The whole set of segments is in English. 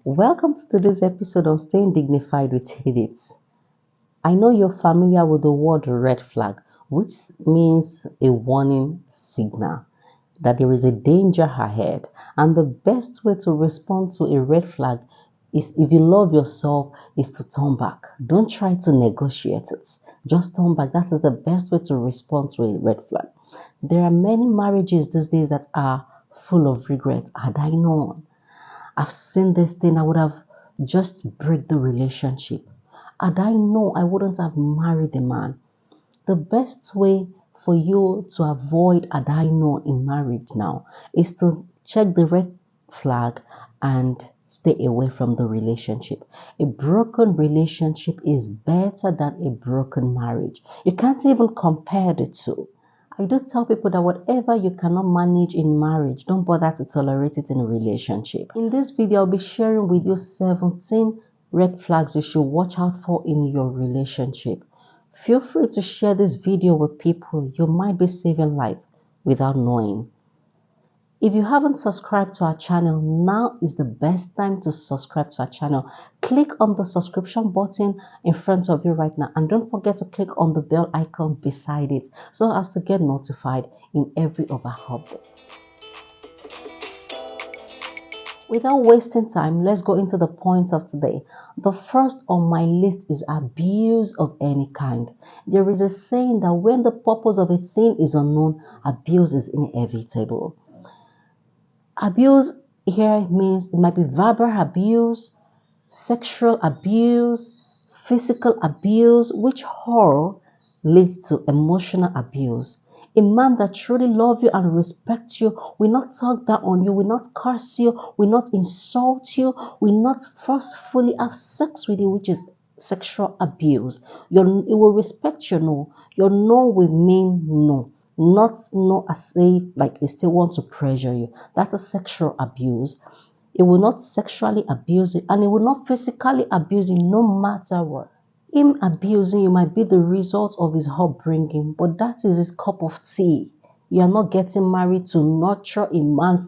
Welcome to today's episode of Staying Dignified with Edith. I know you're familiar with the word red flag, which means a warning signal that there is a danger ahead. And the best way to respond to a red flag is, if you love yourself, is to turn back. Don't try to negotiate it. Just turn back. That is the best way to respond to a red flag. There are many marriages these days that are full of regret. Had I known, I've seen this thing, I would have just break the relationship. Had I known, I wouldn't have married the man. The best way for you to avoid had I known in marriage now is to check the red flag and stay away from the relationship. A broken relationship is better than a broken marriage. You can't even compare the two. I do tell people that whatever you cannot manage in marriage, don't bother to tolerate it in a relationship. In this video, I'll be sharing with you 17 red flags you should watch out for in your relationship. Feel free to share this video with people. You might be saving life without knowing. If you haven't subscribed to our channel, now is the best time to subscribe to our channel. Click on the subscription button in front of you right now, and don't forget to click on the bell icon beside it so as to get notified in every of our updates. Without wasting time, let's go into the points of today. The first on my list is abuse of any kind. There is a saying that when the purpose of a thing is unknown, abuse is inevitable. Abuse here means it might be verbal abuse, sexual abuse, physical abuse, which all leads to emotional abuse. A man that truly loves you and respects you will not talk down on you, will not curse you, will not insult you, will not forcefully have sex with you, which is sexual abuse. It will respect your no. Your no will mean no. Not no as if like it still wants to pressure you. That's a sexual abuse. It will not sexually abuse you, and it will not physically abuse you no matter what. Him abusing you might be the result of his upbringing, but that is his cup of tea. You are not getting married to nurture a man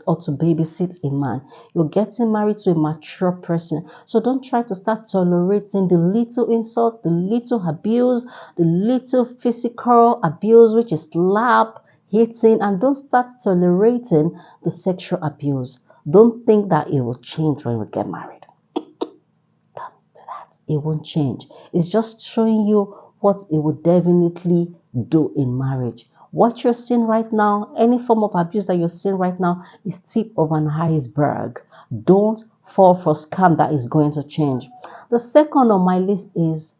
or to babysit a man. You're getting married to a mature person. So don't try to start tolerating the little insult, the little abuse, the little physical abuse, which is slap, hitting, and don't start tolerating the sexual abuse. Don't think that it will change when we get married. Don't do that. It won't change. It's just showing you what it will definitely do in marriage. What you're seeing right now, any form of abuse that you're seeing right now, is tip of an iceberg. Don't fall for scam that is going to change. The second on my list is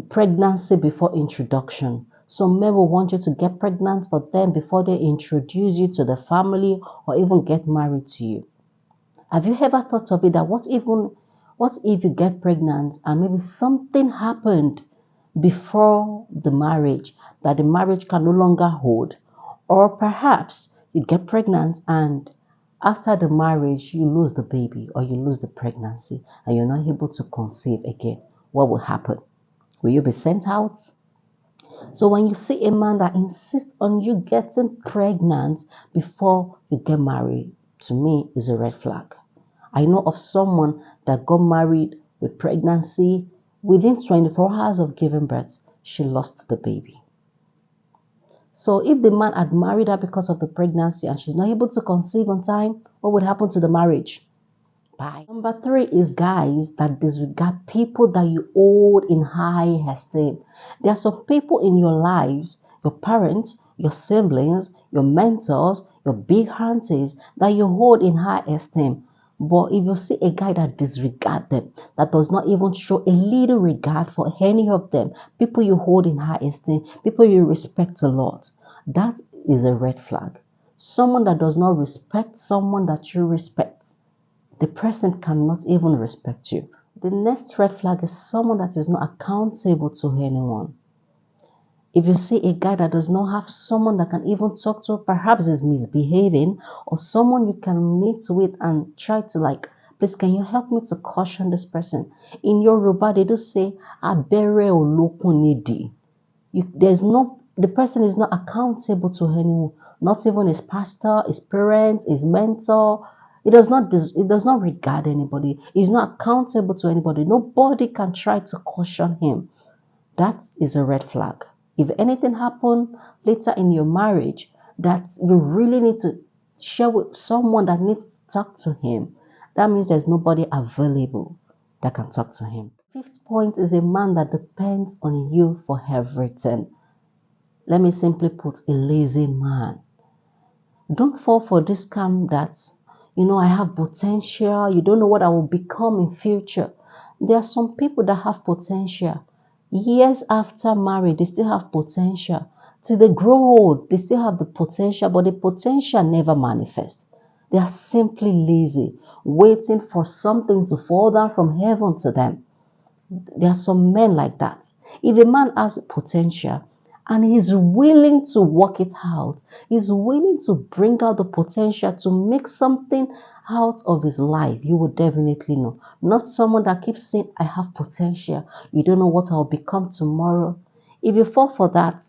pregnancy before introduction. Some men will want you to get pregnant for them before they introduce you to the family or even get married to you. Have you ever thought of it that what if you get pregnant and maybe something happened before the marriage that the marriage can no longer hold? Or perhaps you get pregnant and after the marriage you lose the baby or you lose the pregnancy and you're not able to conceive again. What will happen? Will you be sent out? So when you see a man that insists on you getting pregnant before you get married, to me is a red flag. I know of someone that got married with pregnancy. Within 24 hours of giving birth, she lost the baby. So if the man had married her because of the pregnancy and she's not able to conceive on time, what would happen to the marriage? Bye. Number 3 is guys that disregard people that you hold in high esteem. There are some people in your lives, your parents, your siblings, your mentors, your big aunties that you hold in high esteem. But if you see a guy that disregards them, that does not even show a little regard for any of them, people you hold in high esteem, people you respect a lot, that is a red flag. Someone that does not respect someone that you respect, the person cannot even respect you. The next red flag is someone that is not accountable to anyone. If you see a guy that does not have someone that can even talk to, perhaps is misbehaving, or someone you can meet with and try to please can you help me to caution this person? In Yoruba, they do say, abere olokun nidi. The person is not accountable to anyone, not even his pastor, his parents, his mentor, It does not regard anybody. He's not accountable to anybody. Nobody can try to caution him. That is a red flag. If anything happened later in your marriage that you really need to share with someone that needs to talk to him, that means there's nobody available that can talk to him. Fifth point is a man that depends on you for everything. Let me simply put, a lazy man. Don't fall for this scam that, I have potential. You don't know what I will become in future. There are some people that have potential. Years after marriage, they still have potential. Till they grow old, they still have the potential, but the potential never manifests. They are simply lazy, waiting for something to fall down from heaven to them. There are some men like that. If a man has potential and he's willing to work it out, he's willing to bring out the potential to make something out of his life, you will definitely know. Not someone that keeps saying, I have potential. You don't know what I'll become tomorrow. If you fall for that,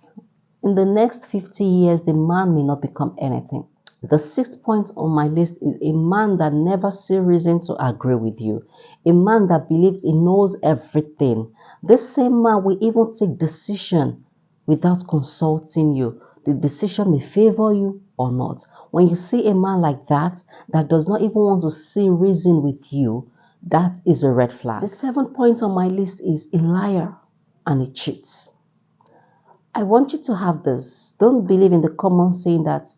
in the next 50 years, the man may not become anything. The sixth point on my list is a man that never sees reason to agree with you. A man that believes he knows everything. This same man will even take decision without consulting you. The decision may favor you or not. When you see a man like that, that does not even want to see reason with you, that is a red flag. The seventh point on my list is a liar and a cheat. I want you to have this. Don't believe in the common saying that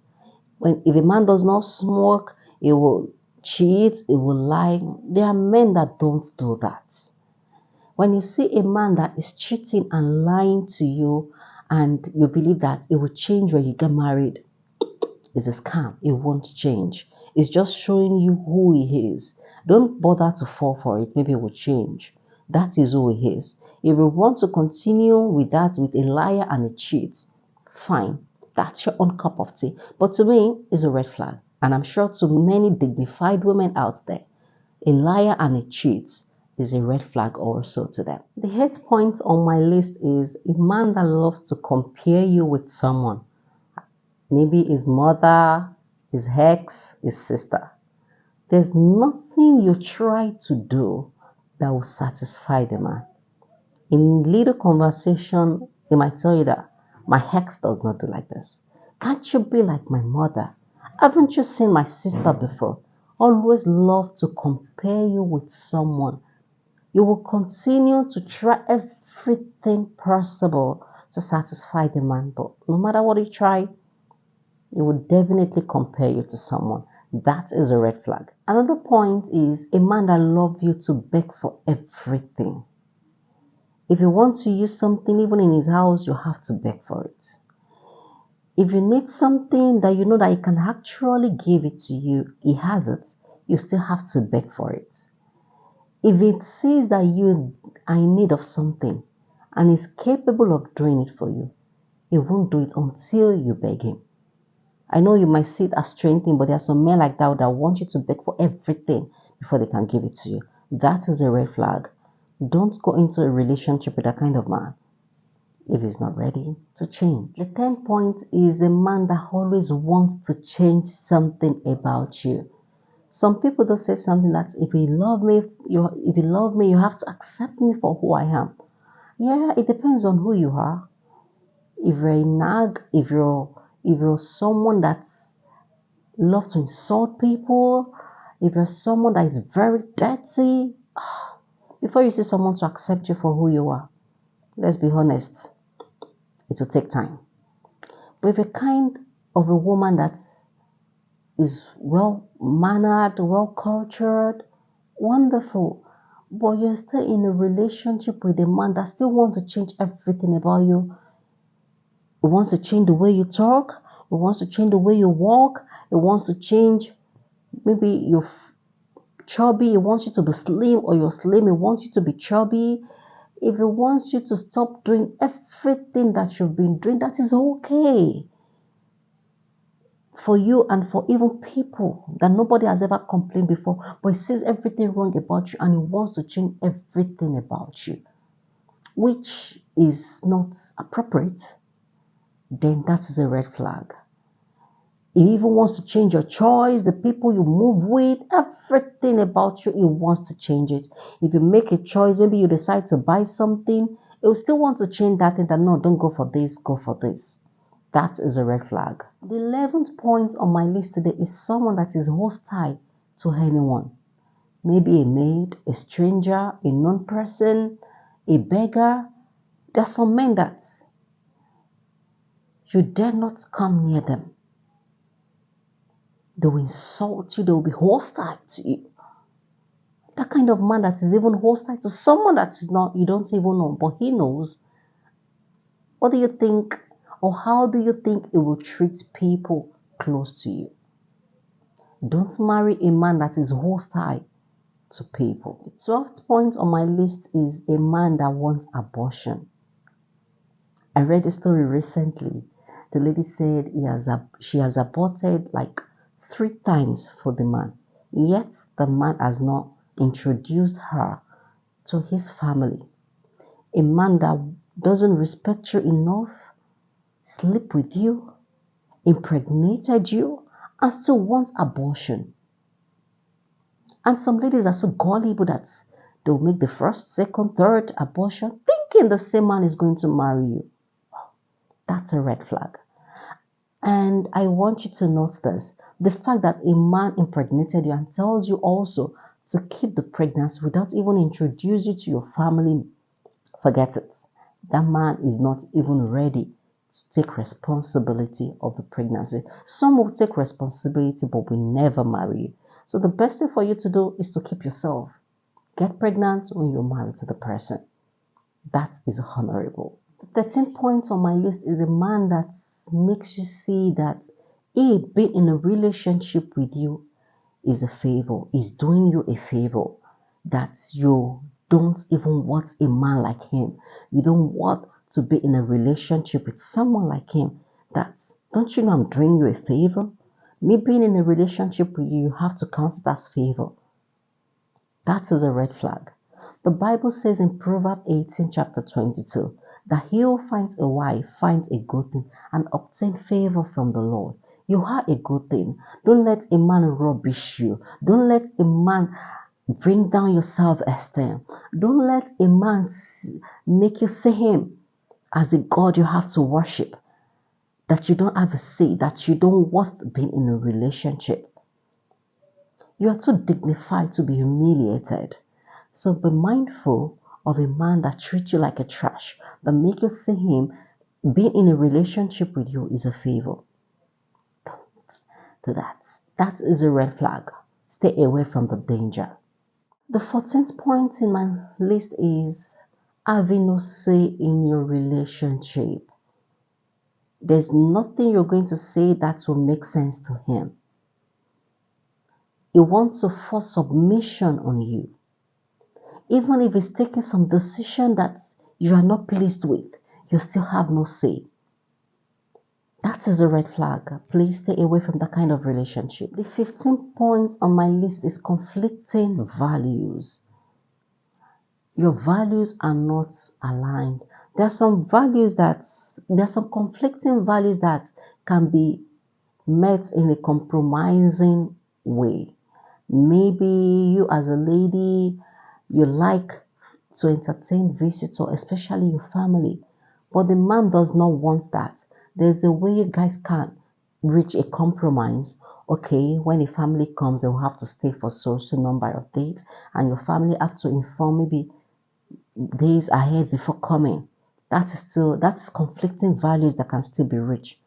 if a man does not smoke, he will cheat, he will lie. There are men that don't do that. When you see a man that is cheating and lying to you and you believe that it will change when you get married, it's a scam. It won't change. It's just showing you who he is. Don't bother to fall for it. Maybe it will change. That is who he is. If you want to continue with that, with a liar and a cheat, fine. That's your own cup of tea. But to me, it's a red flag. And I'm sure to many dignified women out there, a liar and a cheat is a red flag also to them. The eighth point on my list is a man that loves to compare you with someone. Maybe his mother, his ex, his sister. There's nothing you try to do that will satisfy the man. In little conversation, they might tell you that my ex does not do like this. Can't you be like my mother? Haven't you seen my sister before? Always love to compare you with someone. You will continue to try everything possible to satisfy the man, but no matter what you try, he will definitely compare you to someone. That is a red flag. Another point is a man that loves you to beg for everything. If you want to use something, even in his house, you have to beg for it. If you need something that you know that he can actually give it to you, he has it, you still have to beg for it. If it sees that you are in need of something and is capable of doing it for you, he won't do it until you beg him. I know you might see it as strange thing, but there are some men like that that want you to beg for everything before they can give it to you. That is a red flag. Don't go into a relationship with that kind of man if he's not ready to change. The 10th point is a man that always wants to change something about you. Some people don't say something that if you love me, you have to accept me for who I am. Yeah, it depends on who you are. If you're a nag, if you're someone that's love to insult people, if you're someone that is very dirty, before you see someone to accept you for who you are, let's be honest, it will take time. But if you're kind of a woman that is well mannered, well cultured, wonderful, but you're still in a relationship with a man that still wants to change everything about you. He wants to change the way you talk, he wants to change the way you walk, he wants to change maybe you're chubby, he wants you to be slim, or you're slim, he wants you to be chubby. If he wants you to stop doing everything that you've been doing, that is okay for you and for even people that nobody has ever complained before, but he sees everything wrong about you and he wants to change everything about you, which is not appropriate, then that is a red flag. He even wants to change your choice, the people you move with, everything about you, he wants to change it. If you make a choice, maybe you decide to buy something, he will still want to change that thing that no, don't go for this, go for this. That is a red flag. The 11th point on my list today is someone that is hostile to anyone. Maybe a maid, a stranger, a known person, a beggar. There are some men that you dare not come near them. They will insult you, they will be hostile to you. That kind of man that is even hostile to someone that is not, you don't even know, but he knows. What do you think, or how do you think it will treat people close to you? Don't marry a man that is hostile to people. The 12th point on my list is a man that wants abortion. I read a story recently. The lady said she has aborted like 3 times for the man. Yet the man has not introduced her to his family. A man that doesn't respect you enough, sleep with you, impregnated you, and still wants abortion. And some ladies are so gullible that they'll make the first, second, third abortion thinking the same man is going to marry you. That's a red flag. And I want you to note this. The fact that a man impregnated you and tells you also to keep the pregnancy without even introducing you to your family, forget it. That man is not even ready to take responsibility of the pregnancy. Some will take responsibility but will never marry you. So the best thing for you to do is to keep yourself. Get pregnant when you're married to the person. That is honorable. The 13th point on my list is a man that makes you see that he being in a relationship with you is a favor, is doing you a favor, that you don't even want a man like him. You don't want to be in a relationship with someone like him. Don't you know I'm doing you a favor? Me being in a relationship with you, you have to count it as favor. That is a red flag. The Bible says in Proverbs 18, chapter 22, that he who finds a wife finds a good thing and obtains favor from the Lord. You are a good thing. Don't let a man rubbish you. Don't let a man bring down your self-esteem. Don't let a man make you see him as a God you have to worship, that you don't have a say, that you don't worth being in a relationship. You are too dignified to be humiliated. So be mindful of a man that treats you like a trash, that make you see him being in a relationship with you is a favor. Don't do that. That is a red flag. Stay away from the danger. The 14th point in my list is having no say in your relationship. There's nothing you're going to say that will make sense to him. He wants to force submission on you. Even if he's taking some decision that you are not pleased with, you still have no say. That is a red flag. Please stay away from that kind of relationship. The 15th point on my list is conflicting values. Your values are not aligned. There are some conflicting values that can be met in a compromising way. Maybe you as a lady, you like to entertain visitors, especially your family, but the man does not want that. There's a way you guys can reach a compromise. Okay, when a family comes, they will have to stay for so number of days, and your family have to inform maybe days ahead before coming. That's conflicting values that can still be reached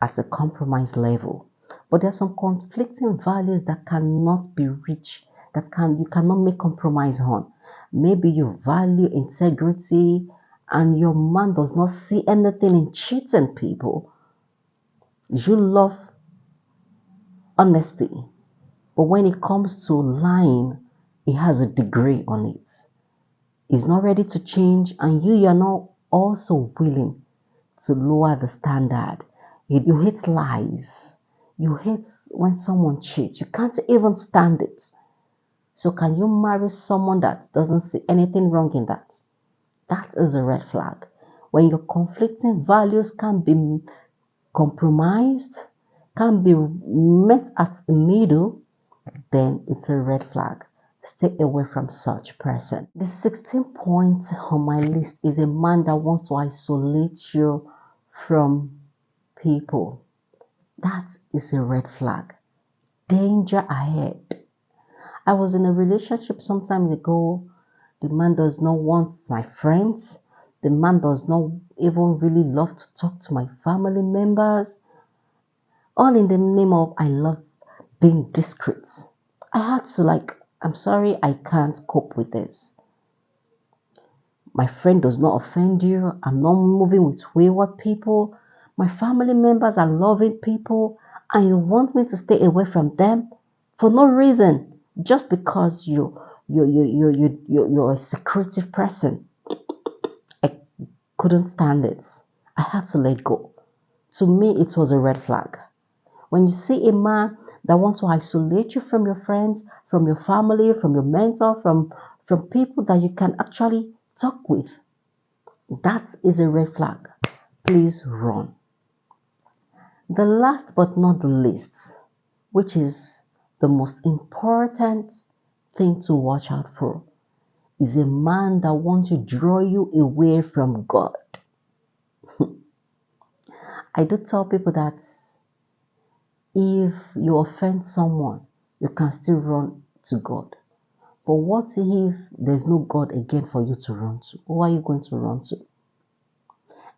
at a compromise level. But there are some conflicting values that cannot be reached, you cannot make compromise on. Maybe you value integrity and your man does not see anything in cheating people. You love honesty, but when it comes to lying, he has a degree on it. He's not ready to change, and you are not also willing to lower the standard. You hate lies. You hate when someone cheats. You can't even stand it. So can you marry someone that doesn't see anything wrong in that? That is a red flag. When your conflicting values can be compromised, can be met at the middle, then it's a red flag. Stay away from such person. The 16th point on my list is a man that wants to isolate you from people. That is a red flag. Danger ahead. I was in a relationship some time ago. The man does not want my friends. The man does not even really love to talk to my family members. All in the name of I love being discreet. I had to I'm sorry, I can't cope with this. My friend does not offend you. I'm not moving with wayward people. My family members are loving people, and you want me to stay away from them for no reason, just because you're a secretive person. I couldn't stand it. I had to let go. To me, it was a red flag. When you see a man that wants to isolate you from your friends, from your family, from your mentor, from people that you can actually talk with, that is a red flag. Please run. The last but not the least, which is the most important thing to watch out for, is a man that wants to draw you away from God. I do tell people that if you offend someone, you can still run to God. But what if there's no God again for you to run to? Who are you going to run to?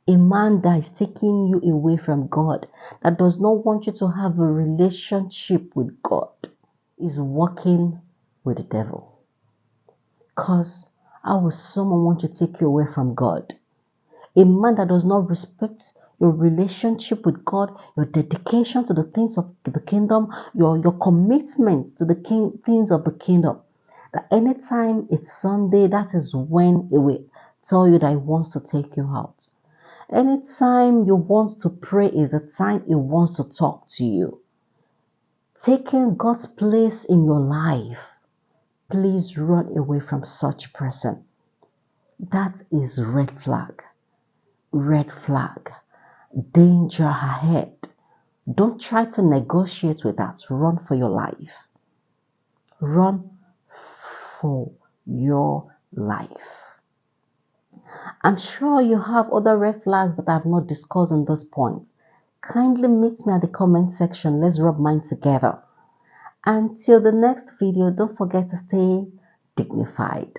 A man that is taking you away from God, that does not want you to have a relationship with God, is working with the devil. Because how will someone want to take you away from God? A man that does not respect your relationship with God, your dedication to the things of the kingdom, your commitment to the things of the kingdom. That anytime it's Sunday, that is when it will tell you that it wants to take you out. Anytime you want to pray is the time it wants to talk to you. Taking God's place in your life, please run away from such person. That is red flag. Red flag. Danger ahead. Don't try to negotiate with that. Run for your life. Run for your life. I'm sure you have other red flags that I have not discussed on this point. Kindly meet me at the comment section. Let's rub mine together. Until the next video, don't forget to stay dignified.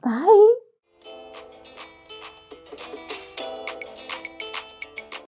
Bye.